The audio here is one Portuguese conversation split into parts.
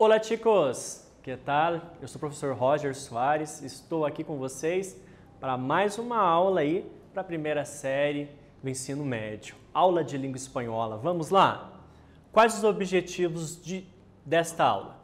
Olá chicos, que tal? Eu sou o professor Roger Soares, estou aqui com vocês para mais uma aula aí para a primeira série do ensino médio. Aula de língua espanhola, vamos lá? Quais os objetivos desta aula?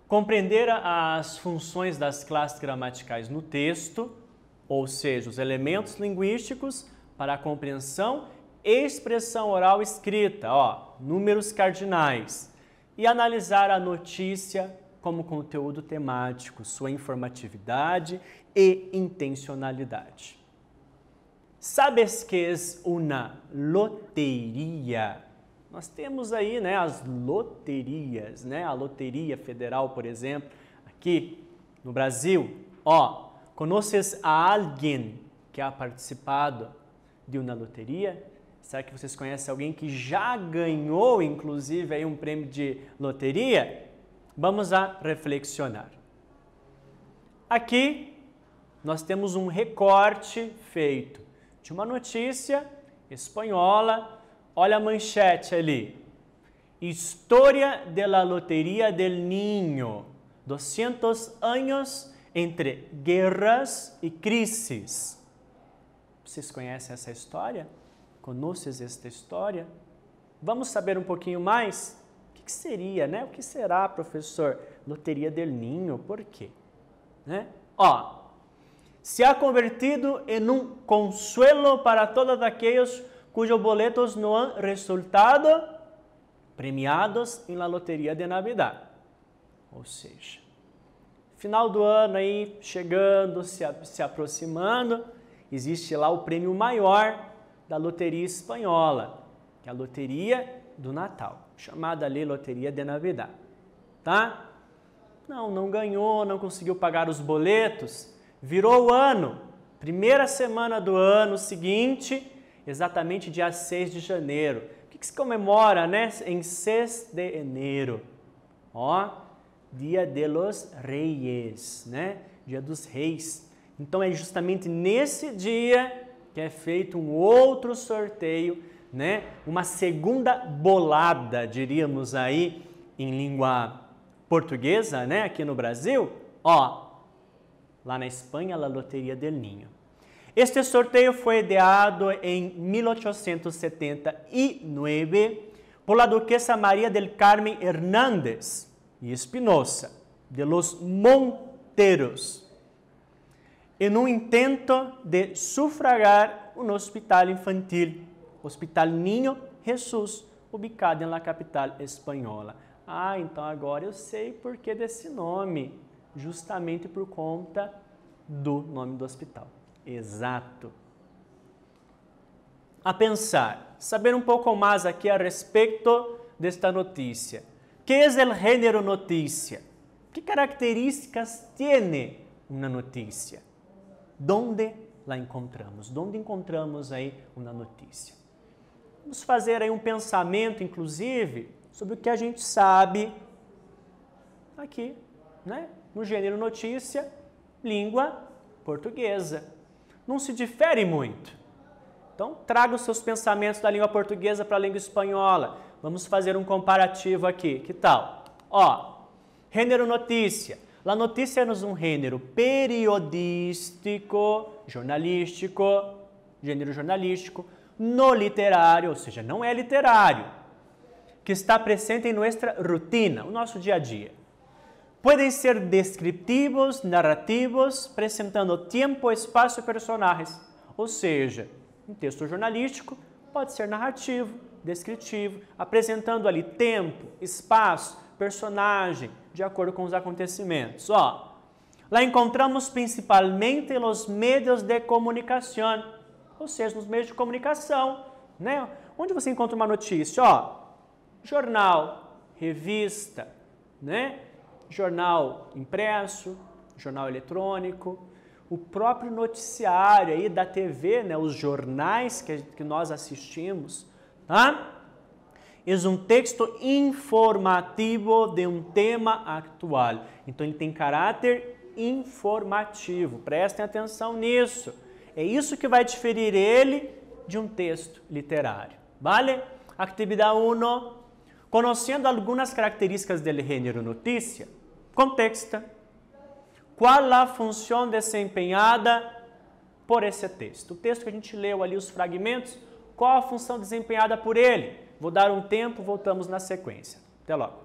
Compreender as funções das classes gramaticais no texto, ou seja, os elementos linguísticos para a compreensão e expressão oral escrita, números cardinais. E analisar a notícia como conteúdo temático, sua informatividade e intencionalidade. ¿Sabes qué es una lotería? Nós temos aí, as loterias, a Loteria Federal, por exemplo, aqui no Brasil. ¿Conoces a alguien que ha participado de uma loteria? Será que vocês conhecem alguém que já ganhou, inclusive, aí um prêmio de loteria? Vamos a reflexionar. Aqui, nós temos um recorte feito de uma notícia espanhola. Olha a manchete ali. História de la Lotería del Niño. 200 anos entre guerras e crises. Vocês conhecem essa história? Conheces esta história? Vamos saber um pouquinho mais? O que seria, O que será, professor? Loteria del Niño, por quê? Se ha convertido em um consuelo para todos aqueles cujos boletos não han resultado premiados em la Loteria de Navidad. Ou seja, final do ano aí, chegando, se aproximando, existe lá o prêmio maior da loteria espanhola, que é a Loteria do Natal, chamada ali Loteria de Navidad, tá? Não ganhou, não conseguiu pagar os boletos, virou o ano, primeira semana do ano seguinte, exatamente dia 6 de janeiro. O que se comemora, em 6 de janeiro? Dia de los Reyes, Dia dos Reis. Então é justamente nesse dia que é feito um outro sorteio, Uma segunda bolada, diríamos aí em língua portuguesa, aqui no Brasil, lá na Espanha, a Loteria del Niño. Este sorteio foi ideado em 1879 por la duquesa María del Carmen Hernández y Espinosa de los Monteros, em um intento de sufragar um hospital infantil, Hospital Niño Jesús, ubicado na capital espanhola. Então agora eu sei por que desse nome, justamente por conta do nome do hospital. Exato. A pensar, saber um pouco mais aqui a respeito desta notícia. Que é o gênero notícia? Que características tem uma notícia? Donde la encontramos? Donde encontramos aí uma notícia? Vamos fazer aí um pensamento, inclusive, sobre o que a gente sabe aqui, no gênero notícia, língua portuguesa. Não se difere muito. Então, traga os seus pensamentos da língua portuguesa para a língua espanhola. Vamos fazer um comparativo aqui. Que tal? Gênero notícia. La notícia é um gênero periodístico, jornalístico, gênero jornalístico, no literário, ou seja, não é literário, que está presente em nossa rotina, o nosso dia a dia. Podem ser descritivos, narrativos, apresentando tempo, espaço e personagens. Ou seja, um texto jornalístico pode ser narrativo, descritivo, apresentando ali tempo, espaço, personagem, de acordo com os acontecimentos. Lá encontramos principalmente nos meios de comunicação, ou seja, nos meios de comunicação, Onde você encontra uma notícia? Jornal, revista, Jornal impresso, jornal eletrônico, o próprio noticiário aí da TV, os jornais que nós assistimos, É um texto informativo de um tema atual. Então, ele tem caráter informativo. Prestem atenção nisso. É isso que vai diferir ele de um texto literário. Vale? Atividade 1. Conhecendo algumas características do gênero notícia, contexta. Qual a função desempenhada por esse texto? O texto que a gente leu ali, os fragmentos, qual a função desempenhada por ele? Vou dar um tempo, voltamos na sequência. Até logo.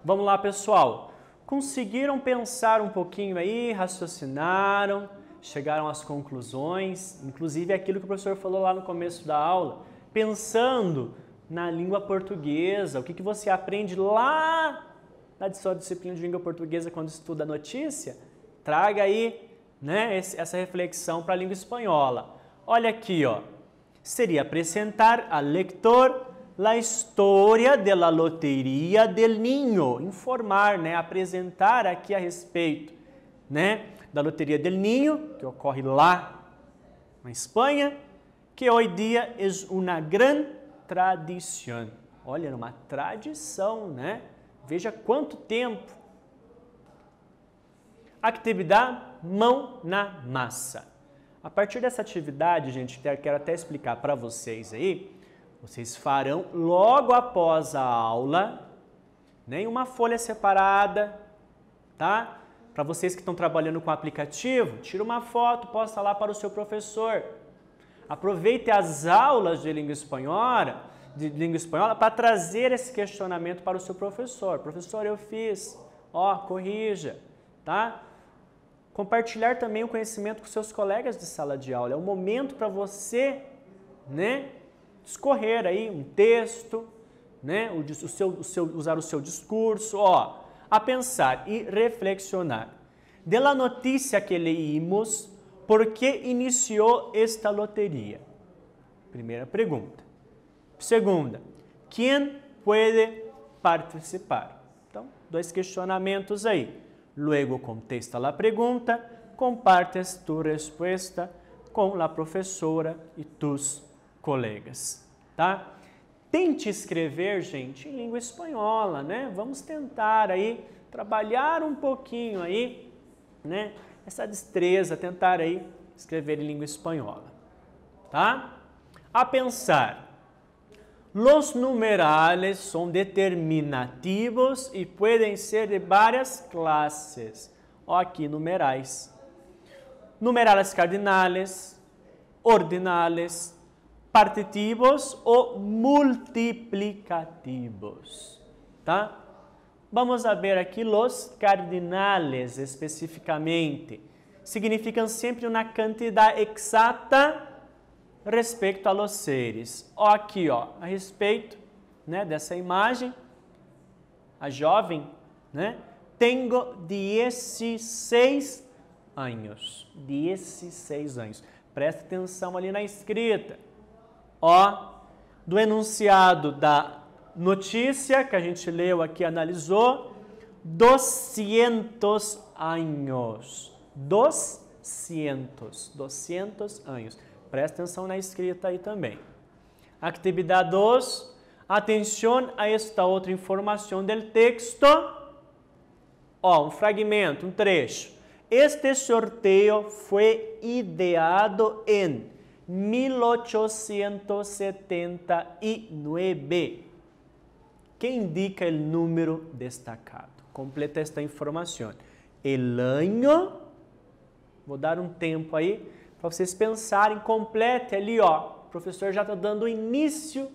Vamos lá, pessoal. Conseguiram pensar um pouquinho aí, raciocinaram, chegaram às conclusões, inclusive aquilo que o professor falou lá no começo da aula, pensando na língua portuguesa, o que você aprende lá na sua disciplina de língua portuguesa quando estuda a notícia, traga aí, né, essa reflexão para a língua espanhola. Olha aqui, ó. Seria apresentar al lector la história de la loteria del niño, informar, né, apresentar aqui a respeito, né, da loteria del niño, que ocorre lá na Espanha, que hoje dia é uma grande tradição. Olha, uma tradição, né? Veja quanto tempo. Atividade mão na massa. A partir dessa atividade, gente, quero até explicar para vocês aí, vocês farão logo após a aula, né, em uma folha separada, tá? Para vocês que estão trabalhando com o aplicativo, tira uma foto, posta lá para o seu professor. Aproveite as aulas de língua espanhola, para trazer esse questionamento para o seu professor. Professor, eu fiz, ó, corrija, tá? Compartilhar também o conhecimento com seus colegas de sala de aula. É um momento para você, né, discorrer aí um texto, né, usar o seu discurso, ó, a pensar e reflexionar. De la notícia que leímos, por que iniciou esta loteria? Primeira pergunta. Segunda, quem pode participar? Então, 2 questionamentos aí. Luego contesta a pergunta, compartes tu resposta com a professora e tus colegas, tá? Tente escrever, gente, em língua espanhola, né? Vamos tentar aí trabalhar um pouquinho aí, né? Essa destreza, tentar aí escrever em língua espanhola, tá? A pensar. Los numerales son determinativos y pueden ser de varias clases. Ó, aqui, numerais. Numerales cardinales, ordinales, partitivos ou multiplicativos, tá? Vamos a ver aqui los cardinales especificamente. Significam sempre uma quantidade exata respeito a los seres. Ó, aqui, ó, a respeito, né, dessa imagem, a jovem, né? Tenho 16 anos. 16 anos. Presta atenção ali na escrita. Ó, do enunciado da notícia que a gente leu aqui, analisou, 200 anos. 200 anos. Presta atenção na escrita aí também. Atividade 2. Atenção a esta outra informação do texto. Ó, um fragmento, um trecho. Este sorteio foi ideado em 1879. Que indica o número destacado? Completa esta informação. El año, vou dar um tempo aí para vocês pensarem, complete ali, ó. O professor já está dando o início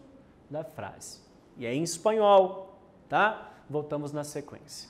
da frase. E é em espanhol, tá? Voltamos na sequência.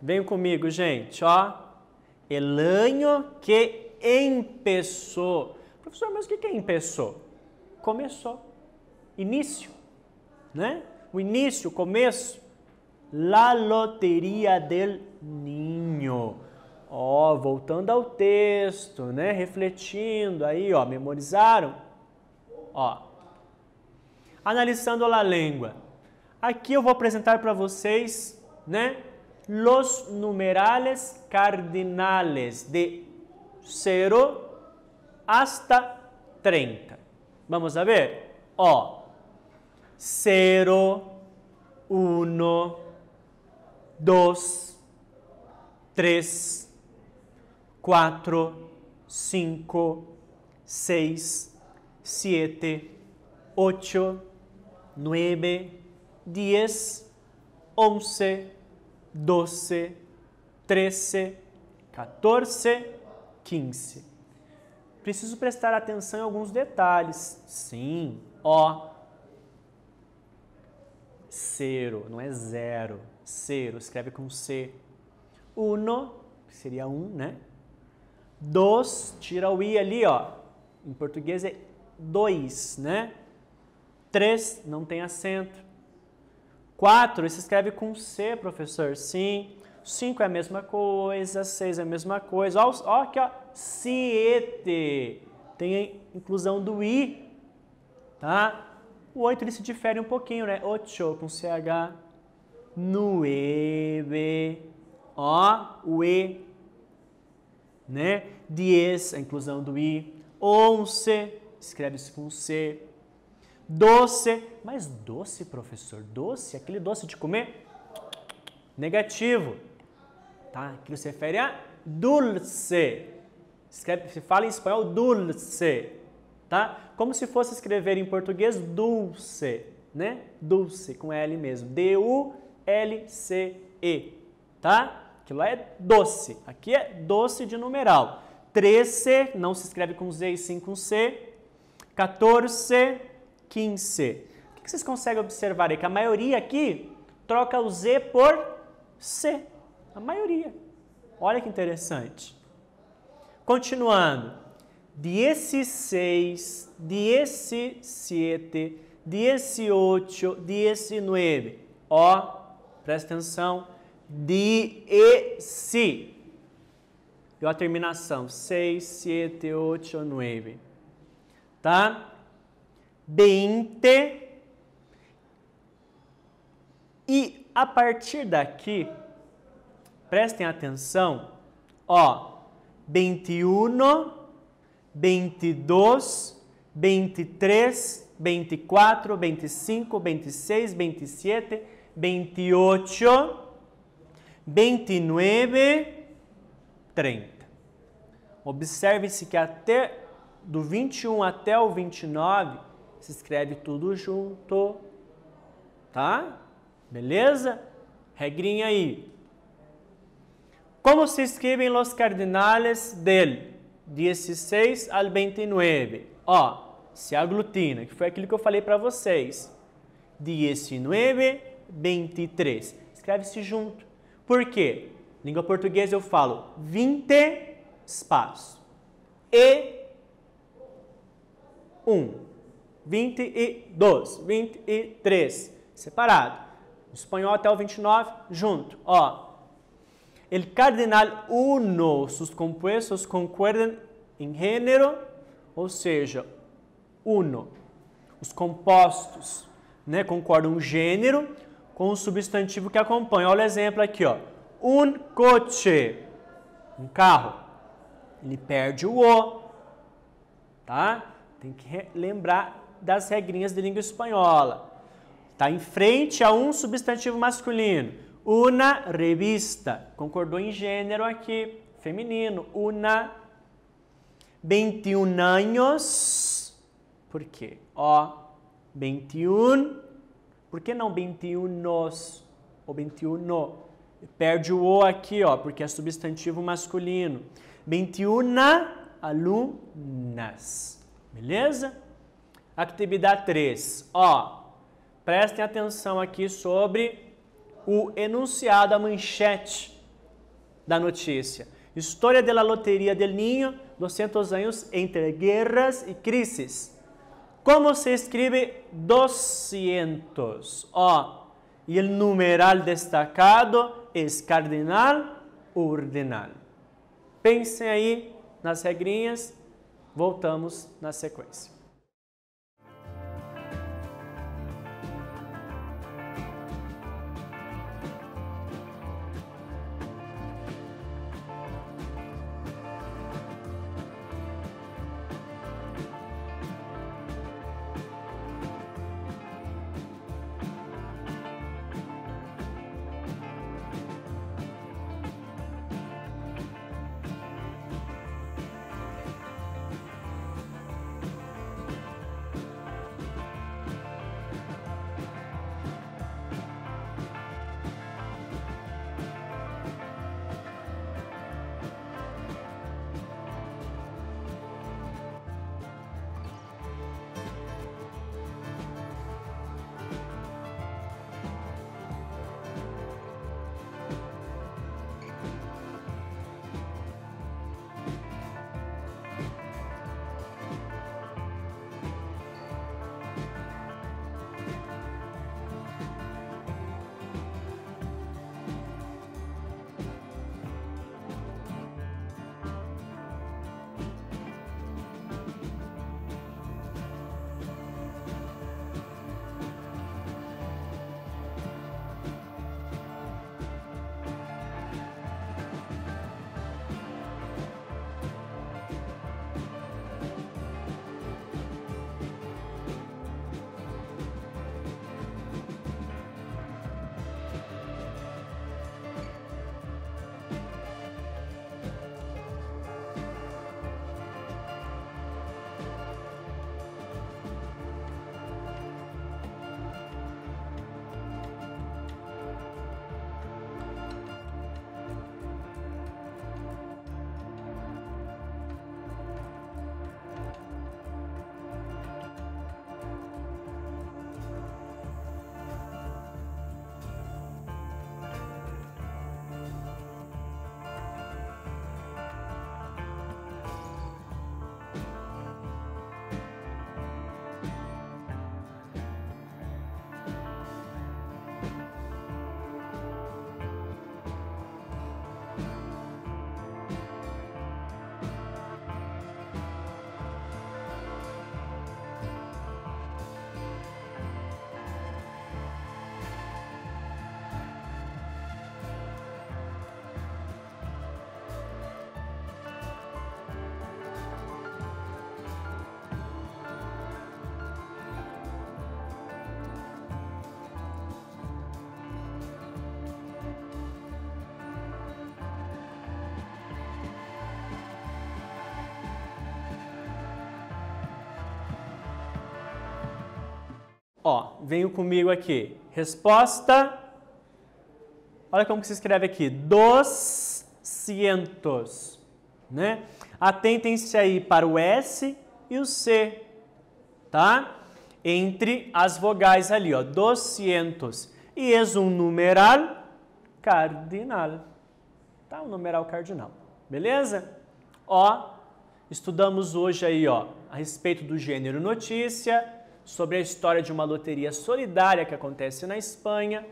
Venham comigo, gente, ó. El año que empezó. Professor, mas o que é empezó? Começou. Início, né? O início, o começo. La loteria del niño. Ó, voltando ao texto, né? Refletindo aí, ó, memorizaram? Ó. Analisando a língua. Aqui eu vou apresentar para vocês, né? Los numerales cardinales de 0 hasta 30. Vamos a ver? Ó. 0, 1, 2, 3, 4, 5, 6, 7, 8, 9, 10, 11, 12, 13, 14, 15. Preciso prestar atenção em alguns detalhes. Sim, ó. Cero, não é zero. Cero, escreve com C. Uno, que seria um, né? Dos, tira o I ali, ó. Em português é dois, né? 3, não tem acento. 4, se escreve com C, professor. Sim. 5 é a mesma coisa. 6 é a mesma coisa. Ó aqui, ó. 7. Tem a inclusão do I. Tá? O 8 ele se difere um pouquinho, né? 8 com CH. 9. Ó, o E. Né? 10, a inclusão do I. 11, escreve-se com C. 12, mas doce, professor, doce, aquele doce de comer? Negativo, tá? Aquilo se refere a dulce. Se fala em espanhol dulce, tá? Como se fosse escrever em português dulce, né? Dulce, com L mesmo. D-U-L-C-E, tá? Aquilo lá é doce. Aqui é doce de numeral. 13, não se escreve com Z e sim com C. 14, 15. O que vocês conseguem observar aí? Que a maioria aqui troca o Z por C. A maioria. Olha que interessante. Continuando. 16, 17, 18, 19. Ó, presta atenção. Dieci. E a terminação. 6, 7, 8, 9. Tá? 20. E a partir daqui, prestem atenção, ó, 21, 22, 23, 24, 25, 26, 27, 28, 29, 30. Observe-se que até do 21 até o 29, se escreve tudo junto, tá? Beleza? Regrinha aí. Como se escrevem los cardinales del 16 al 29? Ó, se aglutina, que foi aquilo que eu falei para vocês. 19, 23. Escreve-se junto. Por quê? Língua portuguesa eu falo 20, espaço. E 1, 22, 23, separado. No espanhol até o 29, junto. Ó, el cardinal 1, sus compuestos concuerdan em gênero, ou seja, 1. Os compostos, né, concordam o gênero com o substantivo que acompanha. Olha o exemplo aqui, ó. Un coche, um carro. Ele perde o O, tá? Tem que lembrar das regrinhas de língua espanhola. Está em frente a um substantivo masculino. Una revista. Concordou em gênero aqui. Feminino. Una. 21 anos. Por quê? Ó. 21. Por que não 21 ou 21? Perde o O aqui, ó, porque é substantivo masculino. 21 alunas. Beleza? Atividade 3. Ó, prestem atenção aqui sobre o enunciado, a manchete. da notícia. História da Loteria del Niño, 200 anos entre guerras e crises. Como se escreve 200? E o numeral destacado é cardinal ou ordinal. Pensem aí nas regrinhas, voltamos na sequência. Venham comigo aqui. Resposta. Olha como que se escreve aqui. 200, né? Atentem-se aí para o S e o C, tá? Entre as vogais ali, 200. E é um numeral cardinal, tá? Um numeral cardinal, beleza? Estudamos hoje aí, a respeito do gênero notícia, sobre a história de uma loteria solidária que acontece na Espanha,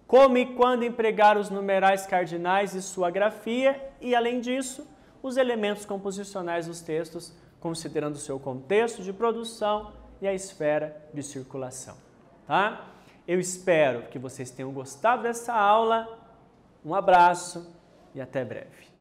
como e quando empregar os numerais cardinais e sua grafia, e além disso, os elementos composicionais dos textos, considerando o seu contexto de produção e a esfera de circulação, tá? Eu espero que vocês tenham gostado dessa aula, um abraço e até breve.